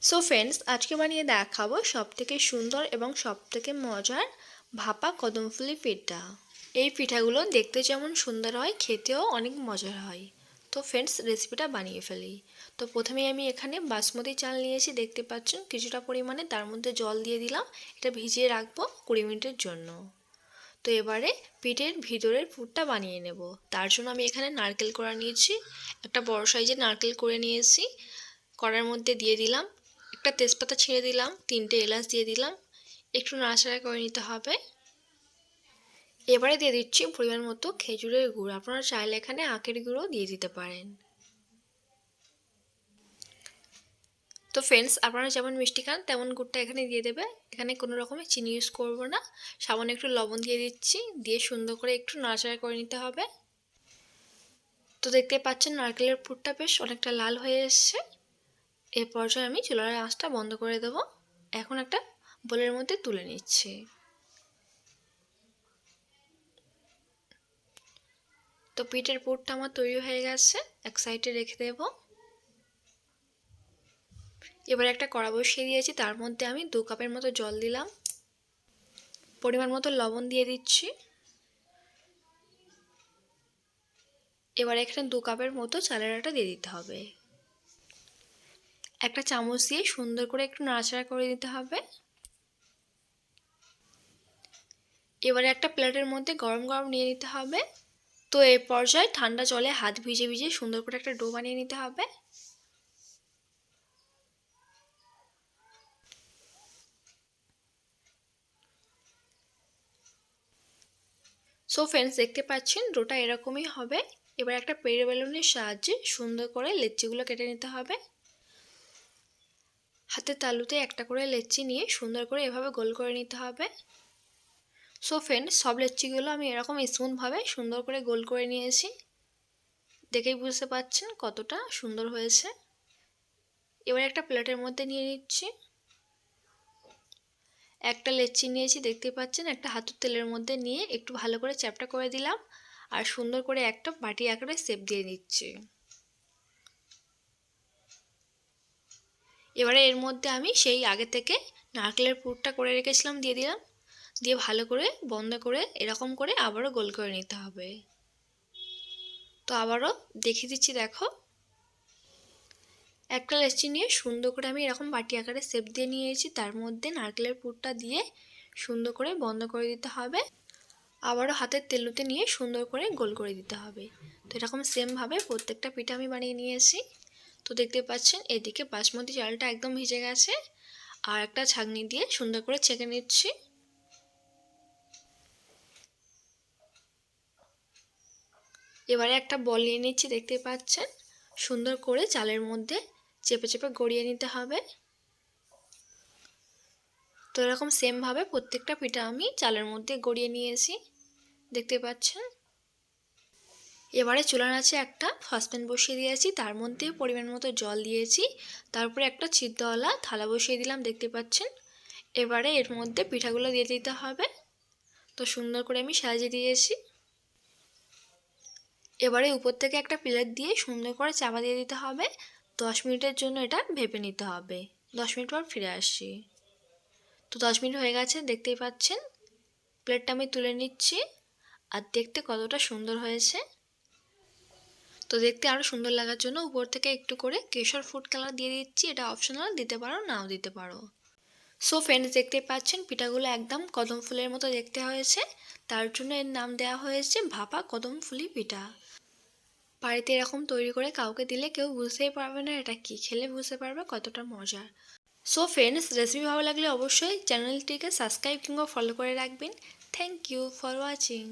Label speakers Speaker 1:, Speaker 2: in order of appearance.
Speaker 1: So friends, আজকে বানিয়ে দেখাবো সবথেকে সুন্দর এবং সবথেকে মজার ভাপা কদমফুলি পিঠা। এই পিঠাগুলো দেখতে যেমন সুন্দর হয়, খেতেও অনেক মজার হয়। তো ফ্রেন্ডস, রেসিপিটা বানিয়ে ফেলি। তো প্রথমেই আমি এখানে বাসমতি চাল নিয়েছি, দেখতে পাচ্ছেন কিছুটা পরিমাণে। তার মধ্যে জল দিয়ে দিলাম, এটা ভিজিয়ে রাখবো 20 মিনিটের জন্য। তো এবারে পিঠের ভিতরের পুরটা বানিয়ে নেব। তার জন্য আমি এখানে নারকেল কোড়া নিয়েছি, একটা বড় সাইজের নারকেল করে নিয়েছি। কড়ার মধ্যে দিয়ে দিলাম, একটা তেজপাতা ছিঁড়ে দিলাম, 3টে এলাচ দিয়ে দিলাম, একটু নাড়াচাড়া করে নিতে হবে। এবারে দিয়ে দিচ্ছি পরিমাণ মতো খেজুরের গুড়। আপনারা চাইলে এখানে আখের গুঁড়ো দিয়ে দিতে পারেন। তো ফ্রেন্ডস, আপনারা যেমন মিষ্টি খান তেমন গুড়টা এখানে দিয়ে দেবে। এখানে কোনো রকমের চিনি ইউজ করব না। সামান্য একটু লবণ দিয়ে দিচ্ছি, দিয়ে সুন্দর করে একটু নাড়াচাড়া করে নিতে হবে। তো দেখতে পাচ্ছেন নারকেলের পুরটা বেশ অনেকটা লাল হয়ে এসছে। এই পর্যায়ে আমি চুলার আঁচটা বন্ধ করে দেবো। এখন একটা বোলের মধ্যে তুলে নিচ্ছি। তো পিঠের পুরটা আমার তৈরি হয়ে গেছে, এক সাইডে রেখে দেব। এবার একটা কড়া বসিয়ে দিয়েছি, তার মধ্যে আমি 2 কাপের মতো জল দিলাম, পরিমাণ মতো লবণ দিয়ে দিচ্ছি। এবার এখানে 2 কাপের মতো চালের আটা দিয়ে দিতে হবে। একটা চামচ দিয়ে সুন্দর করে একটু নাড়াচাড়া করে দিতে হবে। এবারে একটা প্লেটের মধ্যে গরম গরম নিয়ে নিতে হবে। তো এই পর্যায়ে ঠান্ডা জলে হাত ভিজে ভিজে সুন্দর করে একটা ডো বানিয়ে নিতে হবে। সো ফ্রেন্ডস, দেখতে পাচ্ছেন ডোটা এরকমই হবে। এবার একটা পেড়ে বেলুনের সাহায্যে সুন্দর করে লেচিগুলো কেটে নিতে হবে। হাতের তালুতে একটা করে লেচি নিয়ে সুন্দর করে এভাবে গোল করে নিতে হবে। সো ফ্রেন্ডস, সব লেচিগুলো আমি এরকম স্মুথভাবে সুন্দর করে গোল করে নিয়েছি। দেখেই বুঝতে পারছেন কতটা সুন্দর হয়েছে। এবার একটা প্লেটের মধ্যে নিয়ে নিচ্ছি। একটা লেচি নিয়েছি, দেখতে পাচ্ছেন। একটা হাতের তেলের মধ্যে নিয়ে একটু ভালো করে চ্যাপটা করে দিলাম, আর সুন্দর করে একটা বাটি আকারে শেপ দিয়ে নিচ্ছি। এবারে এর মধ্যে আমি সেই আগে থেকে নারকেলের পুরটা করে রেখেছিলাম দিয়ে দিলাম, দিয়ে ভালো করে বন্ধ করে এরকম করে আবারও গোল করে নিতে হবে। তো আবারও দেখিয়ে দিচ্ছি, দেখো। একটা লেচি নিয়ে সুন্দর করে আমি এরকম বাটি আকারে শেপ দিয়ে নিয়েছি, তার মধ্যে নারকেলের পুরটা দিয়ে সুন্দর করে বন্ধ করে দিতে হবে। আবারও হাতের তেলুতে নিয়ে সুন্দর করে গোল করে দিতে হবে। তো এরকম সেমভাবে প্রত্যেকটা পিঠা আমি বানিয়ে নিয়েছি। তো দেখতে পাচ্ছেন এদিকে বাসমতি চালটা একদম ভিজে গেছে, আর একটা ছাঁকনি দিয়ে সুন্দর করে ছেঁকে নিচ্ছি। এবারে একটা বল নিয়ে নিচ্ছি, দেখতে পাচ্ছেন। সুন্দর করে চালের মধ্যে চেপে চেপে গড়িয়ে নিতে হবে। তো এরকম সেমভাবে প্রত্যেকটা পিঠা আমি চালের মধ্যে গড়িয়ে নিয়েছি, দেখতে পাচ্ছেন। এবারে চুলার আঁচে একটা সসপ্যান বসিয়ে দিয়েছি, তার মধ্যে পরিমাণ মতো জল দিয়েছি, তারপরে একটা ছিদ্রওয়ালা থালা বসিয়ে দিলাম, দেখতে পাচ্ছেন। এবারে এর মধ্যে পিঠাগুলো দিয়ে দিতে হবে। তো সুন্দর করে আমি সাজিয়ে দিয়েছি। এবারে উপর থেকে একটা প্লেট দিয়ে সুন্দর করে চাপা দিয়ে দিতে হবে। 10 মিনিটের জন্য এটা ভেপে নিতে হবে। 10 মিনিট পর ফিরে আসছি। তো 10 মিনিট হয়ে গেছে, দেখতেই পাচ্ছেন। প্লেটটা আমি তুলে নিচ্ছি, আর দেখতে কতটা সুন্দর হয়েছে। তো দেখতে আরও সুন্দর লাগার জন্য উপর থেকে একটু করে কেশর ফুড কালার দিয়ে দিচ্ছি। এটা অপশনাল, দিতে পারো নাও দিতে পারো। সো ফ্রেন্ডস, দেখতে পাচ্ছেন পিঠাগুলো একদম কদম ফুলের মতো দেখতে হয়েছে। তার জন্য এর নাম দেওয়া হয়েছে ভাপা কদমফুলি পিঠা। বাড়িতে এরকম তৈরি করে কাউকে দিলে কেউ বুঝতেই পারবে না এটা কি, খেলে বুঝতে পারবে কতটা মজার। সো ফ্রেন্ডস, রেসিপি ভালো লাগলে অবশ্যই চ্যানেলটিকে সাবস্ক্রাইব কিংবা ফলো করে রাখবেন। Thank you for watching.